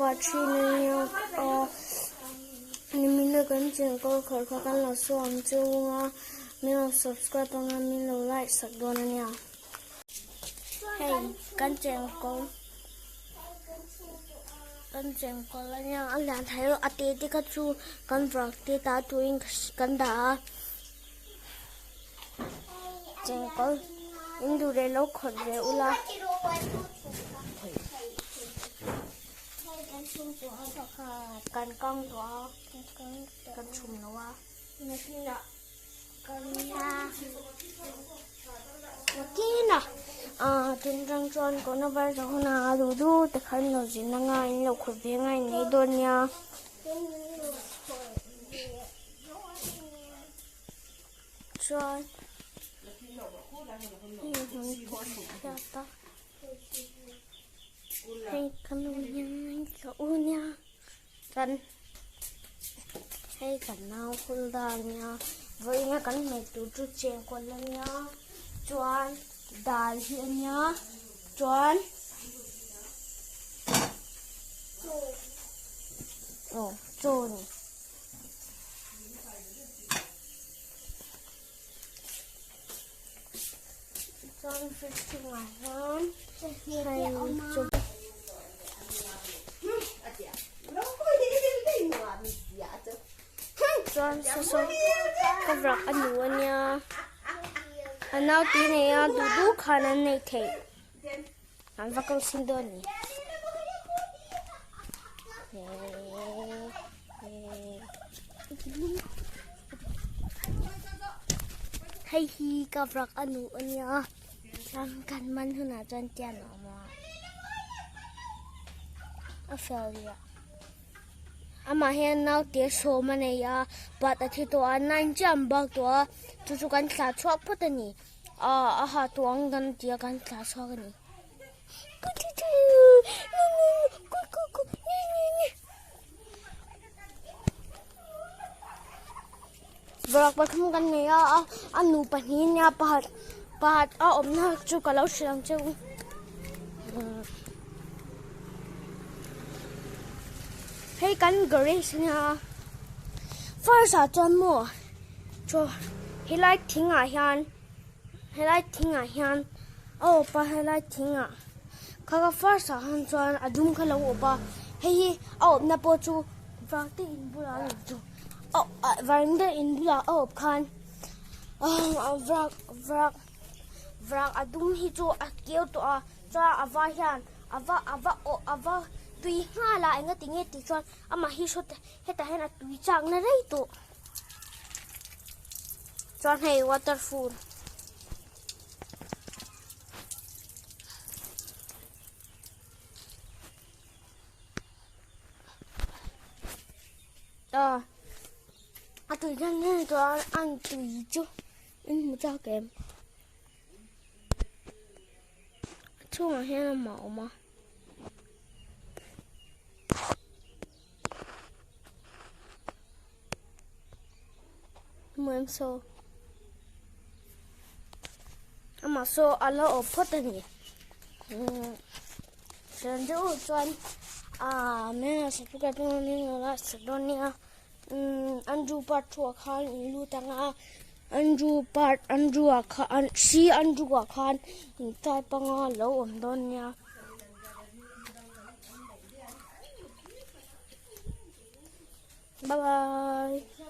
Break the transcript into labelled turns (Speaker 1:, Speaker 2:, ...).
Speaker 1: part 3 này mình được cái chuyện câu khởi khó khăn là xuống chung mình là subscribe và mình là like sạc đồ này nha. Hey cái chuyện câu là nha anh làm thấy rồi ati thì các chú con vật thì ta tụi con đã chuyện câu in đủ để lâu khỏi về ula cần con đó cần chùm nó à nó kia nè cần nha nó kia nè trên trang tròn có nó bây giờ hôm nào đủ đủ để khai nó gì nó ngay lâu khỏi về ngay này đồn nha rồi hay cần nha cậu nha cần hay cần nào không đàn nha với nha cần mẹ tụi chú chèn con lên nha choan đàn hiện nha choan trồn choan phải chừng ngoài hơn hay chừng John so cái vật anh nuôi nha anh nào tí này đủ đủ khăn anh này thế anh vào câu xin đơn này hay hi cái vật anh nuôi nha anh cần mình hơn là John cha nó mà ở phèo gì ạ ama hian nau te so mane ya bat a thi to anan jam bak to chu kan thla chhuak phut ani a ha tuang dan tia kan thla chhuak ani vlog ba khum kan ne ya anu pahin ya pat a omna chu ka lo shang chu hey kan grace nha first a chon mo cho highlight thing a hian pa highlight thing a kha first a han chon adum kha lo opa hey na po chu vakti in bula chu varanda in bula khan vrak adum hi chu a keu to a cha ava hian ava tui nga la nga tinge ti chon ama hi shot heta hena tui chang na rei to chon hey waterfall tui gan ne to an tui chu in mu cha kem chu ma hena màu mà em so ama so alo opot ani Sanju chuan me sa tu ka tu ni la Sedonia Andrew part 2 khan lu tanga Andrew khan C.Andrewa khan tai panga lo om don nya bye bye